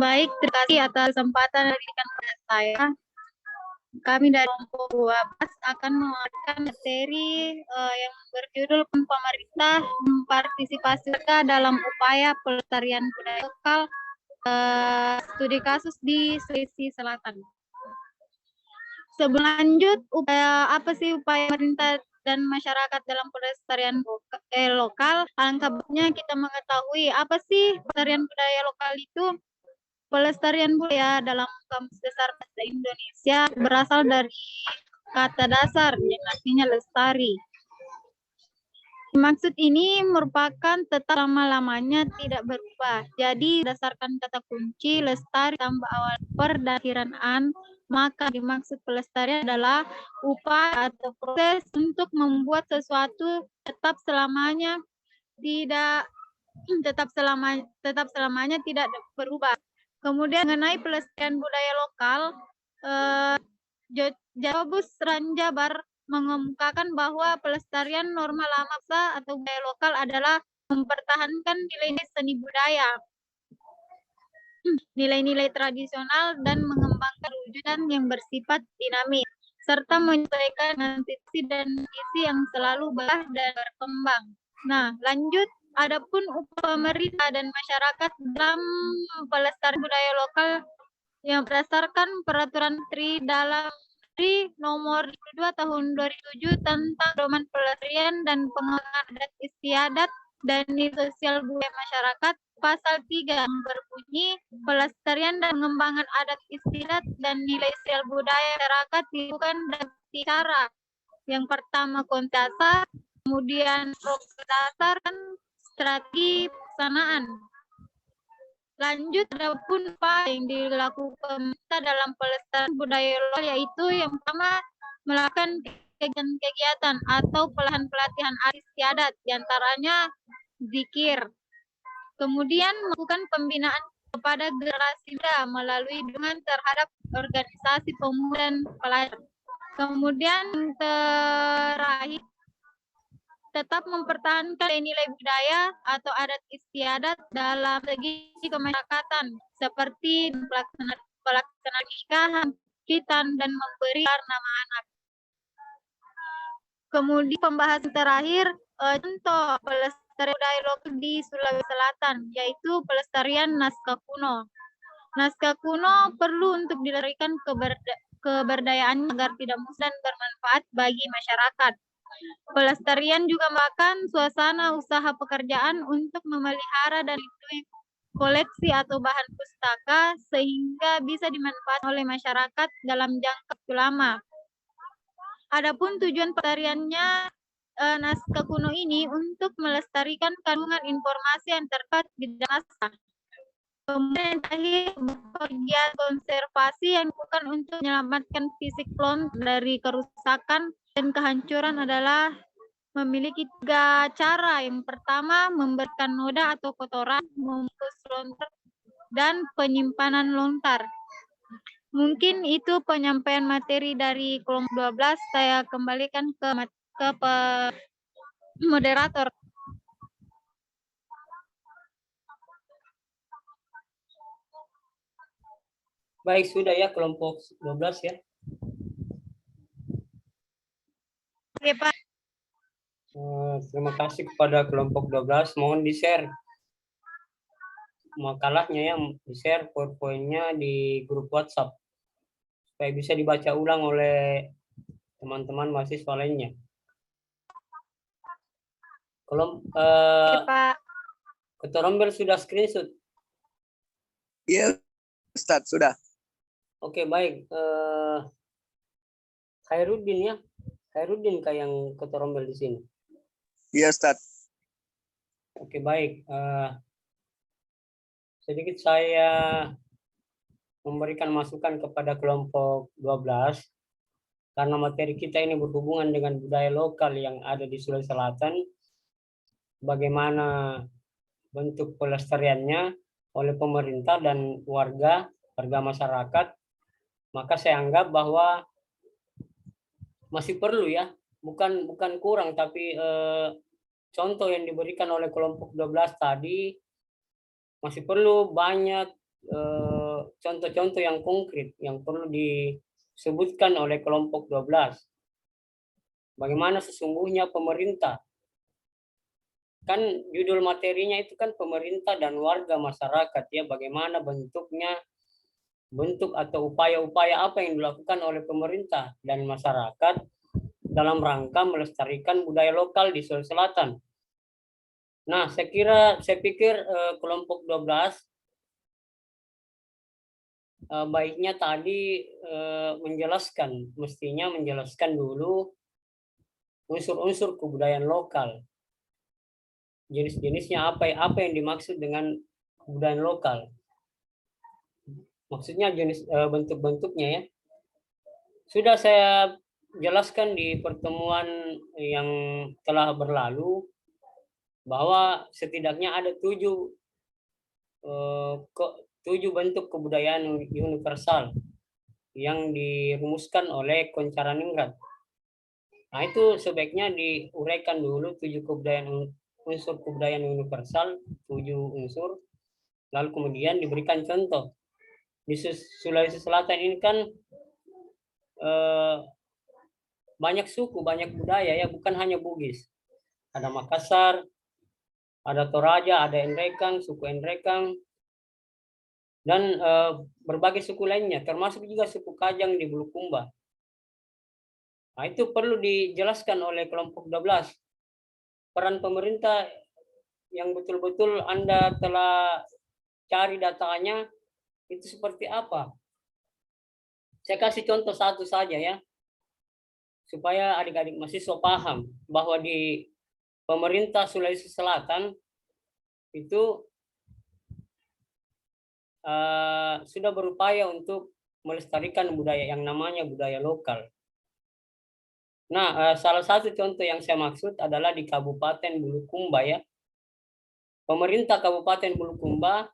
Baik, terima kasih atas kesempatan yang diberikan kepada saya. Kami dari kelompok 12 akan mengajarkan materi yang berjudul pemerintah mempartisipasi warga dalam upaya pelestarian budaya lokal, studi kasus di Sulawesi Selatan. Sebelum lanjut, apa sih upaya pemerintah dan masyarakat dalam pelestarian lokal? Alangkah baiknya kita mengetahui apa sih pelestarian budaya lokal itu. Pelestarian budaya dalam Kamus Besar Bahasa Indonesia berasal dari kata dasar yang artinya lestari. Maksud ini merupakan tetap lama-lamanya tidak berubah. Jadi berdasarkan kata kunci lestari tambah awal per dan akhiran an, maka dimaksud pelestarian adalah upaya atau proses untuk membuat sesuatu tetap selamanya tidak berubah. Kemudian mengenai pelestarian budaya lokal, Jabus Ranjabar mengemukakan bahwa pelestarian norma lama atau budaya lokal adalah mempertahankan nilai seni budaya, nilai-nilai tradisional dan mengembangkan wujudnya yang bersifat dinamis, serta menyesuaikan dengan situasi dan isi yang selalu berubah dan berkembang. Nah, lanjut. Adapun upaya pemerintah dan masyarakat dalam pelestarian budaya lokal yang berdasarkan Peraturan Menteri Dalam Negeri Nomor 22 Tahun 2007 tentang pedoman pelestarian dan pengembangan adat istiadat dan nilai sosial budaya masyarakat, Pasal 3 yang berbunyi pelestarian dan pengembangan adat istiadat dan nilai sosial budaya masyarakat dilakukan dengan cara yang pertama kontasa, kemudian program dasar dan strategi pelaksanaan. Lanjut, adapun apa yang dilakukan pemerintah dalam pelestarian budaya lokal yaitu yang pertama melakukan kegiatan atau pelatihan adat istiadat, diantaranya zikir. Kemudian melakukan pembinaan kepada generasi muda melalui dukungan terhadap organisasi pemuda dan pelajar. Kemudian terakhir tetap mempertahankan nilai budaya atau adat istiadat dalam segi kemasyarakatan seperti pelaksanaan nikahan, khitan, dan memberi nama anak. Kemudian pembahasan terakhir contoh pelestarian budaya lokal di Sulawesi Selatan, yaitu pelestarian naskah kuno. Naskah kuno perlu untuk dilestarikan keberdayaan agar tidak musnah dan bermanfaat bagi masyarakat. Pelestarian juga makan suasana usaha pekerjaan untuk memelihara dan melindungi koleksi atau bahan pustaka sehingga bisa dimanfaatkan oleh masyarakat dalam jangka waktu lama. Adapun tujuan pelestariannya naskah kuno ini untuk melestarikan kandungan informasi yang terdapat di dalam naskah. Kemudian terakhir, bagian konservasi yang dilakukan untuk menyelamatkan fisik lontar dari kerusakan dan kehancuran adalah memiliki 3 cara. Yang pertama, memberikan noda atau kotoran, membungkus lontar, dan penyimpanan lontar. Mungkin itu penyampaian materi dari kelompok 12. Saya kembalikan ke moderator. Baik, sudah ya kelompok 12 ya. Oke, Pak. Terima kasih kepada kelompok 12. Mohon di-share makalahnya ya, di-share PowerPoint-nya di grup WhatsApp supaya bisa dibaca ulang oleh teman-teman mahasiswa lainnya. Pak. Ketua Rombel sudah screenshot? Iya, Ustaz, sudah. Oke, baik. Khairuddin ya. Khairuddin kayak yang ketua Rombel di sini. Iya, Ustaz. Oke, baik. Sedikit saya memberikan masukan kepada kelompok 12 karena materi kita ini berhubungan dengan budaya lokal yang ada di Sulawesi Selatan. Bagaimana bentuk pelestariannya oleh pemerintah dan warga masyarakat, maka saya anggap bahwa masih perlu ya, bukan kurang, tapi contoh yang diberikan oleh kelompok 12 tadi masih perlu banyak contoh-contoh yang konkret yang perlu disebutkan oleh kelompok 12. Bagaimana sesungguhnya pemerintah? Kan judul materinya itu kan pemerintah dan warga masyarakat ya, bagaimana bentuknya, bentuk atau upaya-upaya apa yang dilakukan oleh pemerintah dan masyarakat dalam rangka melestarikan budaya lokal di Sulawesi Selatan. Nah, saya pikir kelompok 12 baiknya tadi mestinya menjelaskan dulu unsur-unsur kebudayaan lokal. Jenis-jenisnya apa yang dimaksud dengan kebudayaan lokal. Maksudnya jenis bentuk-bentuknya ya. Sudah saya jelaskan di pertemuan yang telah berlalu bahwa setidaknya ada 7 bentuk kebudayaan universal yang dirumuskan oleh Koncaraningrat. Nah, itu sebaiknya diuraikan dulu 7 unsur kebudayaan universal, 7 unsur, lalu kemudian diberikan contoh. Di Sulawesi Selatan ini kan banyak suku, banyak budaya ya, bukan hanya Bugis. Ada Makassar, ada Toraja, ada Endrekang, suku Endrekang, dan berbagai suku lainnya, termasuk juga suku Kajang di Bulukumba. Nah, itu perlu dijelaskan oleh kelompok 12. Peran pemerintah yang betul-betul Anda telah cari datanya itu seperti apa? Saya kasih contoh satu saja ya, supaya adik-adik mahasiswa paham bahwa di pemerintah Sulawesi Selatan itu sudah berupaya untuk melestarikan budaya yang namanya budaya lokal. Nah, salah satu contoh yang saya maksud adalah di Kabupaten Bulukumba ya. Pemerintah Kabupaten Bulukumba,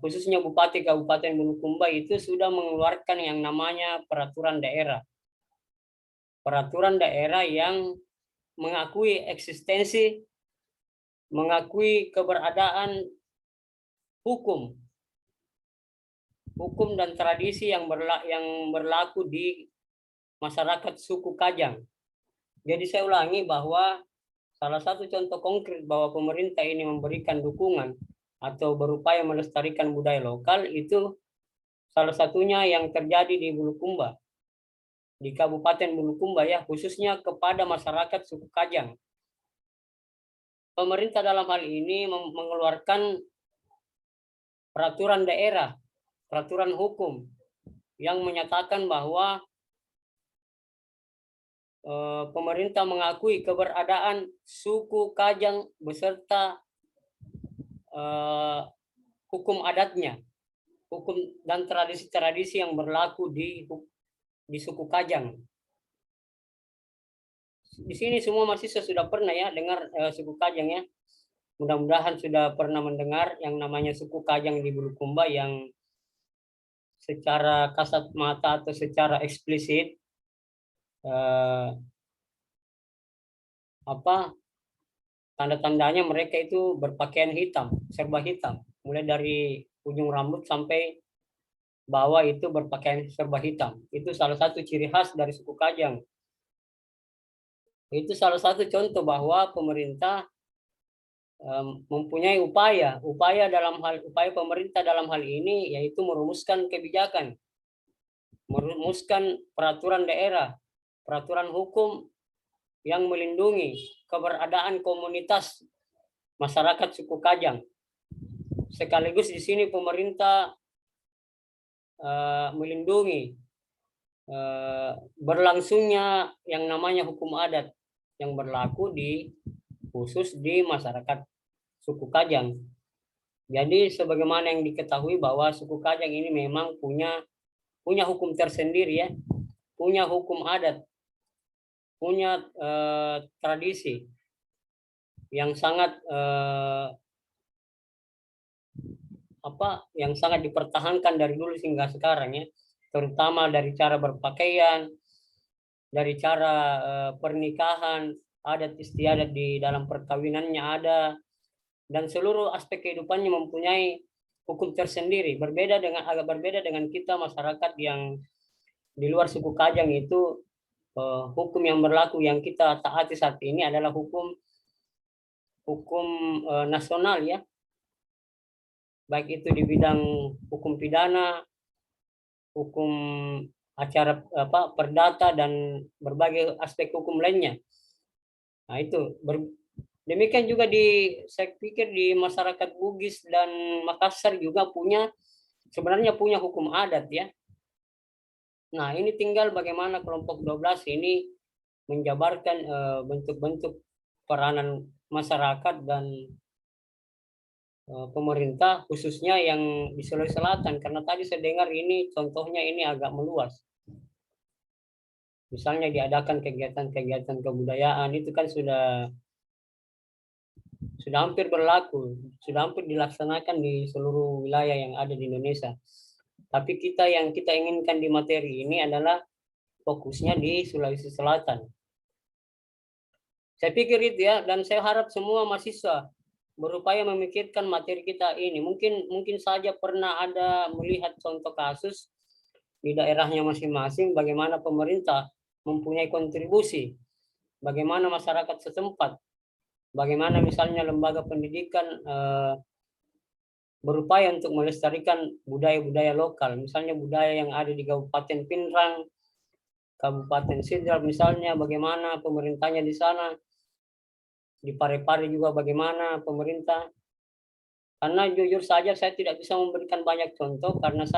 khususnya Bupati Kabupaten Bulukumba itu sudah mengeluarkan yang namanya peraturan daerah. Peraturan daerah yang mengakui eksistensi, mengakui keberadaan hukum dan tradisi yang berlaku di masyarakat suku Kajang. Jadi saya ulangi bahwa salah satu contoh konkret bahwa pemerintah ini memberikan dukungan atau berupaya melestarikan budaya lokal itu salah satunya yang terjadi di Bulukumba, di Kabupaten Bulukumba ya, khususnya kepada masyarakat suku Kajang. Pemerintah dalam hal ini mengeluarkan peraturan daerah, peraturan hukum yang menyatakan bahwa pemerintah mengakui keberadaan suku Kajang beserta hukum adatnya, hukum dan tradisi-tradisi yang berlaku di suku Kajang. Di sini semua mahasiswa sudah pernah ya dengar suku Kajang ya. Mudah-mudahan sudah pernah mendengar yang namanya suku Kajang di Bulukumba yang secara kasat mata atau secara eksplisit tanda-tandanya mereka itu berpakaian hitam, serba hitam, mulai dari ujung rambut sampai bawah itu berpakaian serba hitam. Itu salah satu ciri khas dari suku Kajang. Itu salah satu contoh bahwa pemerintah mempunyai upaya pemerintah dalam hal ini yaitu merumuskan kebijakan, merumuskan peraturan daerah, peraturan hukum yang melindungi keberadaan komunitas masyarakat suku Kajang. Sekaligus di sini pemerintah melindungi berlangsungnya yang namanya hukum adat yang berlaku khusus di masyarakat suku Kajang. Jadi sebagaimana yang diketahui bahwa suku Kajang ini memang punya hukum tersendiri ya, punya hukum adat, punya tradisi yang sangat yang sangat dipertahankan dari dulu hingga sekarang ya, terutama dari cara berpakaian, dari cara pernikahan, adat istiadat di dalam perkawinannya ada, dan seluruh aspek kehidupannya mempunyai hukum tersendiri. Agak berbeda dengan kita masyarakat yang di luar suku Kajang itu, hukum yang berlaku yang kita taati saat ini adalah hukum nasional ya, baik itu di bidang hukum pidana, hukum acara perdata, dan berbagai aspek hukum lainnya. Nah itu demikian juga saya pikir di masyarakat Bugis dan Makassar juga sebenarnya punya hukum adat ya. Nah ini tinggal bagaimana kelompok 12 ini menjabarkan bentuk-bentuk peranan masyarakat dan pemerintah, khususnya yang di Sulawesi Selatan, karena tadi saya dengar ini contohnya ini agak meluas. Misalnya diadakan kegiatan-kegiatan kebudayaan, itu kan sudah hampir berlaku, sudah hampir dilaksanakan di seluruh wilayah yang ada di Indonesia. Tapi yang kita inginkan di materi ini adalah fokusnya di Sulawesi Selatan. Saya pikir itu ya, dan saya harap semua mahasiswa berupaya memikirkan materi kita ini. Mungkin saja pernah ada melihat contoh kasus di daerahnya masing-masing, bagaimana pemerintah mempunyai kontribusi, bagaimana masyarakat setempat, bagaimana misalnya lembaga pendidikan berupaya untuk melestarikan budaya-budaya lokal, misalnya budaya yang ada di Kabupaten Pinrang, Kabupaten Sidrap misalnya, bagaimana pemerintahnya di sana, di Parepare juga bagaimana pemerintah. Karena jujur saja saya tidak bisa memberikan banyak contoh karena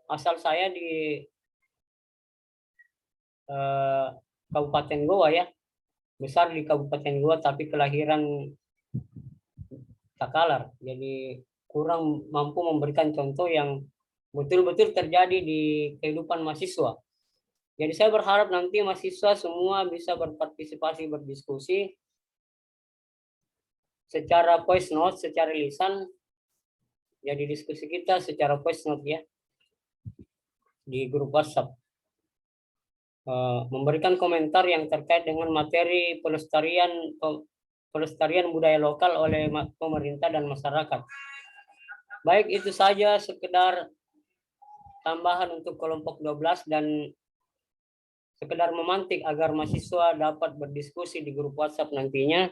asal saya di Kabupaten Goa ya, besar di Kabupaten Goa tapi kelahiran Takalar, jadi kurang mampu memberikan contoh yang betul-betul terjadi di kehidupan mahasiswa. Jadi saya berharap nanti mahasiswa semua bisa berpartisipasi, berdiskusi secara voice note, secara lisan. Jadi diskusi kita secara voice note ya, di grup WhatsApp. Memberikan komentar yang terkait dengan materi pelestarian budaya lokal oleh pemerintah dan masyarakat. Baik, itu saja sekedar tambahan untuk kelompok 12 dan sekedar memantik agar mahasiswa dapat berdiskusi di grup WhatsApp nantinya.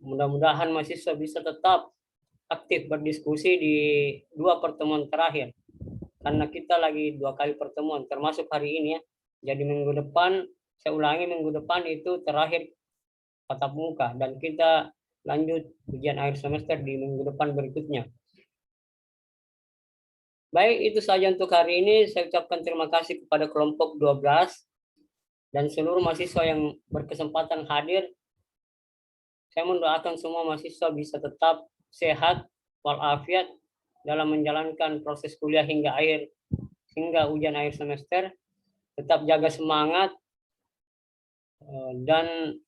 Mudah-mudahan mahasiswa bisa tetap aktif berdiskusi di 2 pertemuan terakhir. Karena kita lagi 2 kali pertemuan, termasuk hari ini ya. Jadi minggu depan, saya ulangi, minggu depan itu terakhir tatap muka. Dan kita lanjut ujian akhir semester di minggu depan berikutnya. Baik, itu saja untuk hari ini. Saya ucapkan terima kasih kepada kelompok 12 dan seluruh mahasiswa yang berkesempatan hadir. Saya mendoakan semua mahasiswa bisa tetap sehat walafiat dalam menjalankan proses kuliah hingga ujian akhir semester. Tetap jaga semangat dan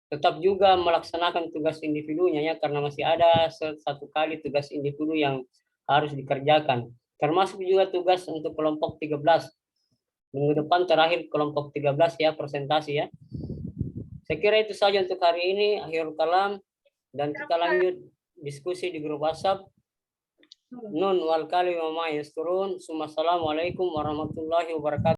tetap juga melaksanakan tugas individunya ya, karena masih ada 1 kali tugas individu yang harus dikerjakan. Termasuk juga tugas untuk kelompok 13. Minggu depan terakhir kelompok 13 ya, presentasi ya. Saya kira itu saja untuk hari ini, akhirul kalam, dan kita lanjut diskusi di grup WhatsApp. Nun wal kalim wa ma yasturun. Assalamualaikum warahmatullahi wabarakatuh.